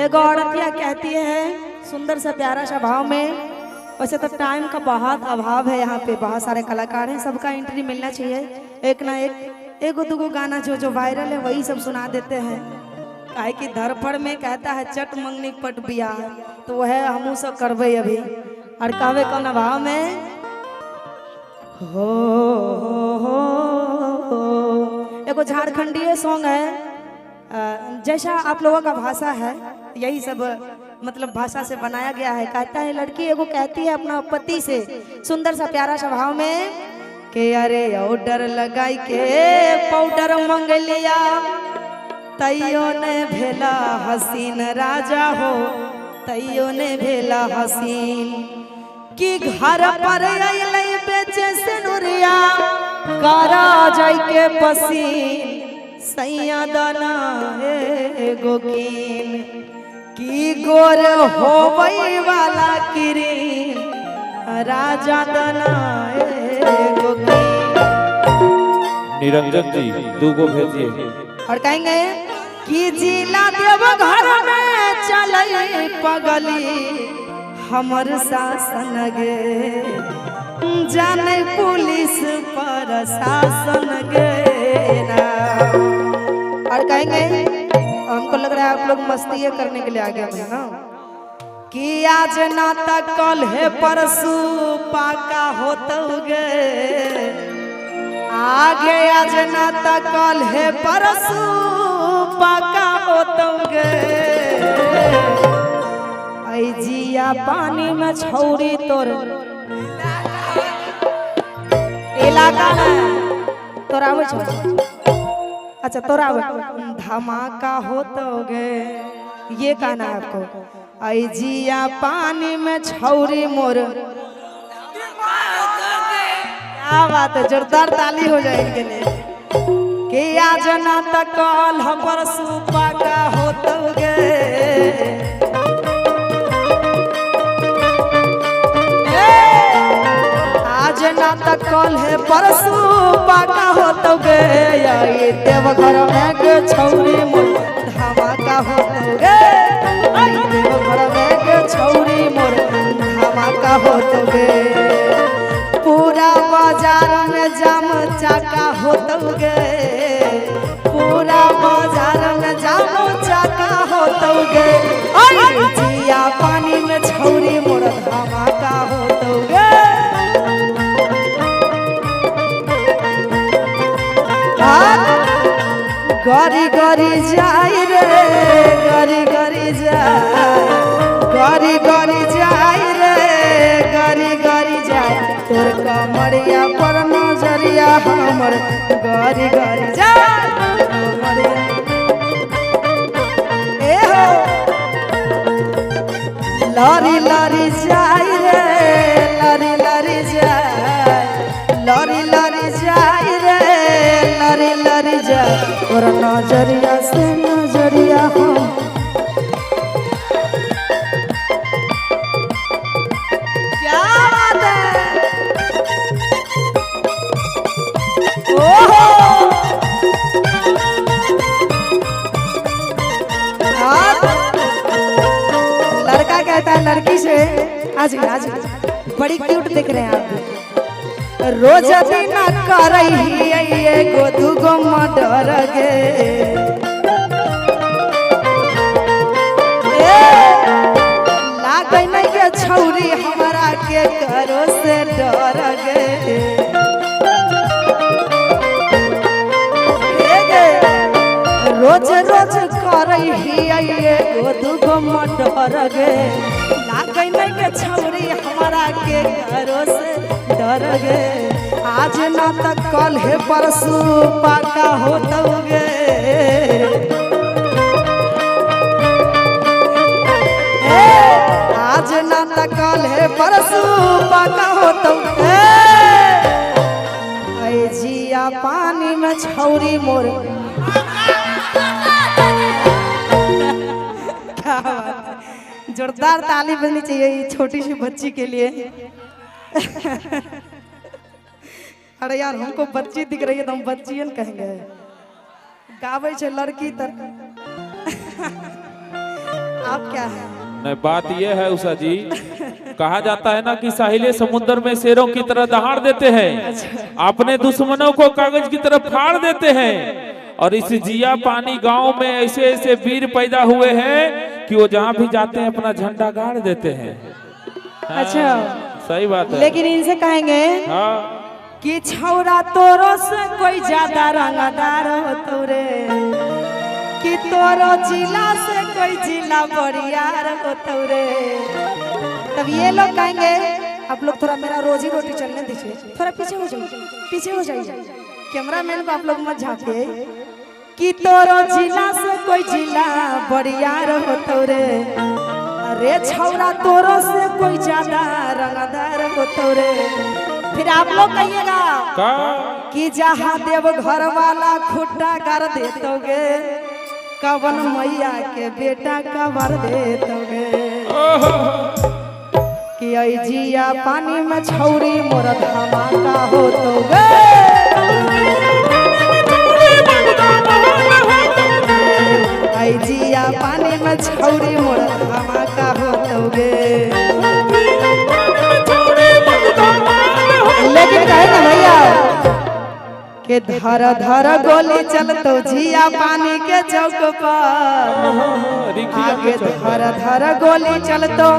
एगो औरतिया कहती है सुंदर सा प्यारा सा भाव में। वैसे तो टाइम का बहुत अभाव है, यहाँ पे बहुत सारे कलाकार हैं, सबका एंट्री मिलना चाहिए। एक ना एगो दुगो गाना जो वायरल है वही सब सुना देते हैं। काहे कि धरफड़ में कहता है चट मंगनी पट बिया, तो वह हमू सब करबे अभी। और कहवे कौन भाव में हो, एगो झारखंडीय सॉन्ग है। जैसा आप लोगों का भाषा है यही सब मतलब भाषा से बनाया गया है। कहता है लड़की एगो कहती है अपना पति से सुंदर सा प्यारा सा भाव में कि अरे ऑर्डर लगाई के पाउडर मंग लिया, तैयो ने भेला हसीन राजा हो, तैयो ने भेला हसीन कि घर पर अइलै बेचे से नुरिया करा जाई के पसीन, सैया दाना एगो कीन की गोर होवई वाला किरीन, राजा दाना एगो कीन। निरंजन जी दूगो भेजिए। और कहेंगे कि जिला देव घर में चले पगली हमर शासन गे, जाने पुलिस पर शासन गे। और कहेंगे हमको लग रहा है आप लोग मस्ती करने के लिए आ गए हैं ना, कि आज ना तक कल है परसू पाका होतोगे, आगे आज ना तक कल है परसू पाका होतोगे। आई जिया पानी में छौरी तोर इलाका में तोरा आवे छौ, अच्छा तोरा धमाका होतोगे, ये कहना है आपको। आई जिया पानी में छौरी मोर, क्या बात है, जोरदार ताली हो जाए इनके लिए। कि आज ना तक कल परसू पाका होतोगे, आज ना तक कल है परसू पाका होतोगे। ये देवघर में के छौरी मोर धमाका होतोगे, देवघर में के छौरी मोर धमाका होतोगे। पूरा बाजार में जाम चाका होतोगे, पूरा बाजार में जाम चाका होतोगे। जिया पानी में छौरी मोर धमाका होतोगे। गरी गरी जाई रे, गरी गरी जाए, गरी गरी जाई रे, गरी गरी जाए तोर कमरिया पर नजरिया हमर, गरी गरी जाए ए हो। लरी लरी जाई रे, लरी लरी जाए, लरी लरी जाई रे, लरी लरी जाए और नजरिया से नजरिया हम। क्या बात है, ओहो लड़का कहता है लड़की से आज बड़ी क्यूट दिख रहे हैं आप, रोज दिन करही एगो दूगो मर्डर गे। लागे नहीं के छौरी हमारा के करो से डर गे। रोज रोज करही एगो दूगो मर्डर गे, लागे नहीं के छौरी हमारा के करो से डर गे। आज ना तक कल है परसू पाका होतोगे, आज ना तक कल है परसू पाका होतोगे। आई जिया पानी में छौरी मोर, क्या बात है, जोरदार ताली बजनी चाहिए छोटी सी बच्ची के लिए। अरे यार हमको बच्ची दिख रही है तो हम बच्चियन कहेंगे। गावे छे लड़की तर आप क्या है? नहीं, बात ये है उषा जी, कहा जाता है ना कि साहिले समुद्र में शेरों की तरह दहाड़ देते हैं, अपने दुश्मनों को कागज की तरह फाड़ देते हैं। और इस जिया पानी गांव में ऐसे ऐसे वीर पैदा हुए हैं कि वो जहां भी जाते हैं अपना झंडा गाड़ देते हैं। अच्छा, सही बात है। लेकिन इनसे कहेंगे हाँ कि छौरा तोरो से कोई ज्यादा रंगदार हो तोरे, कि तोरो जिला से कोई जिला बरियार हो तोरे। तब ये लोग कहेंगे, आप लोग थोड़ा मेरा रोजी रोटी चलने दीजिए, थोड़ा पीछे हो जाइए, पीछे हो जाइए, कैमरामैन को आप लोग मत झांकिए। कि तोरो जिला से कोई जिला बरियार हो तोरे, अरे छौरा तोरो से कोई ज्यादा रंगदार हो तोरे। फिर आप लोग कहिएगा कि जहाँ देव घर वाला खुट्टा कर देतोगे, कवन मैया के बेटा कबर देतोगे। कि आई जिया पानी में छौरी मोर धमाका होतोगे, आई जिया पानी में छौरी मोर धमाका होतोगे। लेकिन कहे ना भैया के धर धर गोली चलतो जिया पानी के चौक पर, आगे धर धर गोली चलतो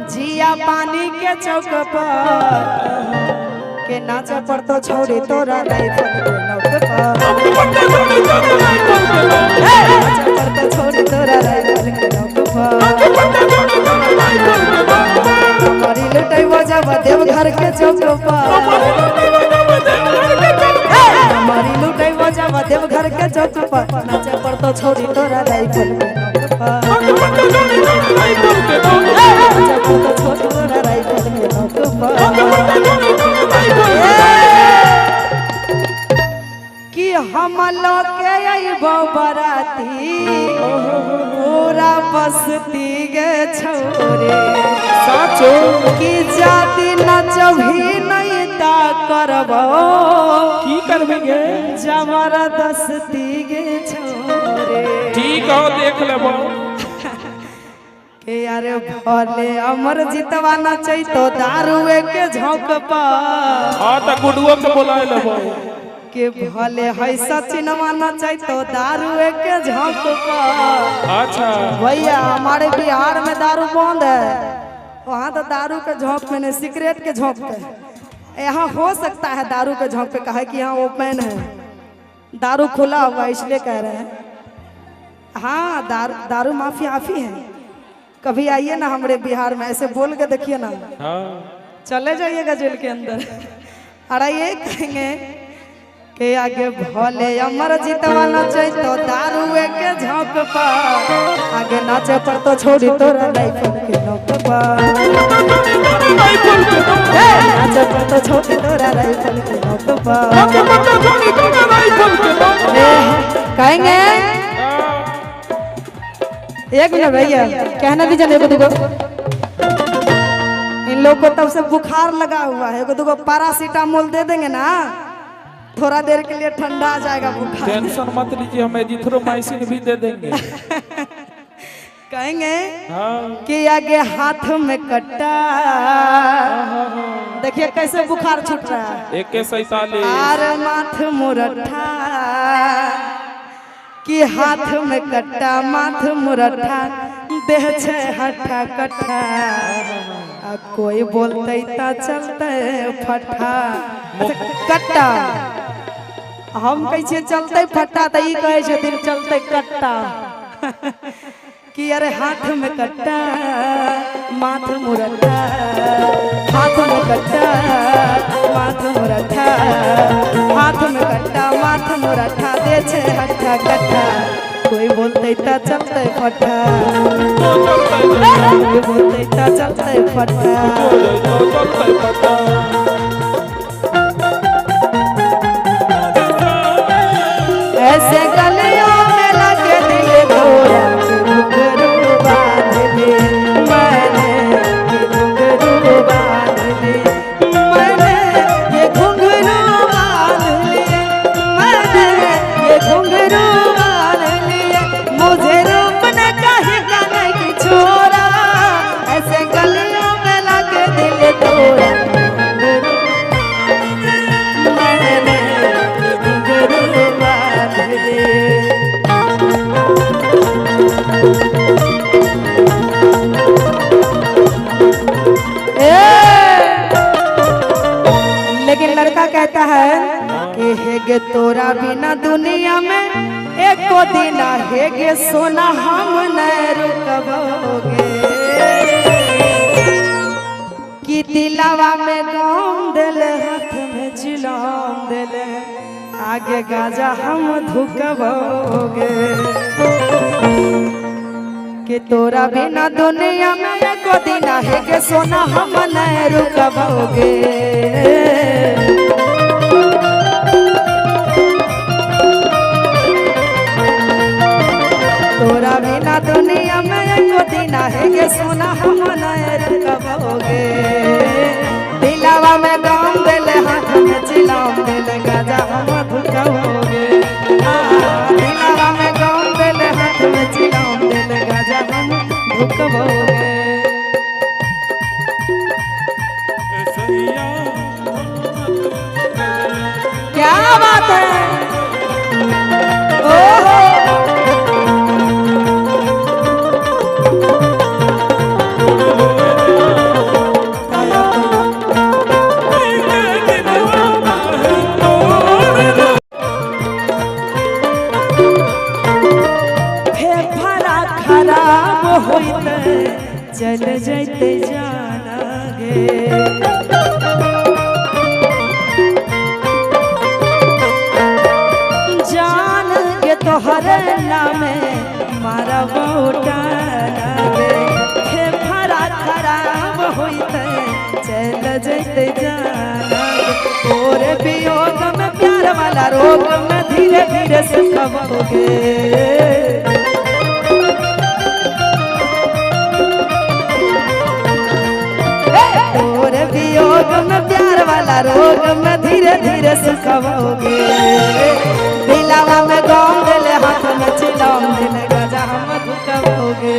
जिया पानी के चौक पर, के नाचे पड़तो छौरी तोरा राइफल के नौक पर, नाचे पड़तो छौरी तोरा राइफल के नौक पर। हमारी लुटाई बजाव देवघर के चौक पर, हमारी लुटाई बजाव देवघर के चौक पर, नाचे पड़तो छौरी तोरा राइफल के नौक पर, नाचे पड़तो छौरी तोरा राइफल के नौक पर। कि हम लोग के अइबो बराती पूरा बस्ती गे छोरे, साचो कि जाति नचभी नहीं ता करबो, की करबेंगे जबरदस्ती गे छोरे। ठीक हो, देख लेबो के यारे भले अमर जितवा नचै तो दारुए के झोंक पर, हाँ तो गुडुओ के बुलाए लेबो। के भले है सचिनवा नचै तो दारुए के झोंक पर। अच्छा भैया हमारे बिहार में दारू बंद है, वहाँ तो दारू के झोंक में नहीं, सिगरेट के झोंक पे। यहाँ हो सकता है दारू के झोंक पे, कहा कि यहाँ ओपन है, दारू खुला हुआ इसलिए कह रहे हैं। हाँ दारू माफी आफी है। कभी आइए ना हमारे बिहार में, ऐसे बोल के देखिए ना, हाँ चले जाइएगा जेल के अंदर। अरे ये कहेंगे के आगे भले अमर जितवा नचै तो दारुए के झोंक पर, आगे नाचे पर तो छोड़ी तोरा राइफल के नोक पर, नाचे पर तो छोड़ी तोरा राइफल के नोक पर। कहेंगे एक मिनट भैया, कहना दीजिए एगो दुगो, इन लोग को तब से बुखार लगा हुआ है, एगो दुगो पैरासीटामोल दे देंगे ना, थोड़ा देर के लिए ठंडा आ जाएगा बुखार। टेंशन मत लीजिए, हम एजिथ्रोमाइसिन भी दे देंगे। कहेंगे हाँ कि आगे हाथ में कट्टा, देखिए कैसे बुखार छूट रहा है। 147 आर माथ मुरठा, कि हाथ में कट्टा माथ मुरठा, देह छे हट्ठा कट्ठा, आ कोई बोलते ता चलते फट्ठा। अच्छा कट्टा, हम कैसे चलते फट्टा, तो ई कहे छथिन चलते कट्टा। कि अरे हाथ में कट्टा माथ मुरठा, हाथ में कट्टा माथ मुरठा, हाथ में कट्टा माथ मुरठा, दे छे हट्ठा कट्ठा, कोई बोलते ता चलते फट्टा, कोई बोलते ता चलते फट्टा। ऐसे गलियों में लगे दिल घोड़ा घुंघरू बांध ले, मैंने ये घुंघरू बांध ले, मैंने ये घुंघरू बांध ले, मैंने ये घुंघरू बांध ले, मुझे रूप ने कहीं का नहीं लेकिन लड़का कहता है कि हेगे तोरा बिना दुनिया में एको दिन हेगे सोना हम न रुकबोगे कि दिलावा में गम दिल हाथ में चिलाम दिल आगे गाजा हम धुकबोगे कि तोरा बिना दुनिया में एको दिन हेगे सोना हम न रुकबोगे तोरा बिना दुनिया में एको दिन हेगे सोना हम न रुकबोगे दिलावा में गम दिल हाथ में चिलाम दिल गाजा हम धुकबोगे दिलावा में गम दिल हाथ में चिलाम दिल गाजा हम धुकबोगे। क्या बात है ओहो खराब होते चल जैते जाना गे जान के तोहरे नामे मारा बोटाना गे फेफड़ा खराब होते चल जैते जाना गे और वियोग में प्यार वाला रोग में धीरे धीरे सुखबोगे वियोग में प्यार वाला रोग में धीरे धीरे सुखबोगे दिलावा में गम दिल हाथ में चिलाम दिल गाजा हम धुकबोगे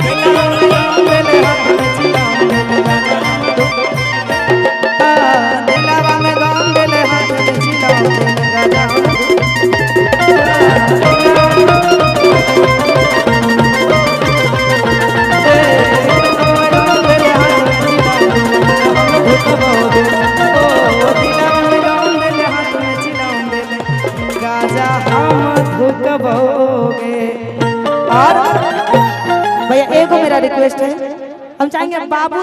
दिलावा में गम दिल हाथ में चिलाम दिल गाजा हम दिलावा में गम दिल हाथ में चिलाम दिल गाजा हम और भैया एगो मेरा रिक्वेस्ट है हम चाहेंगे बाबू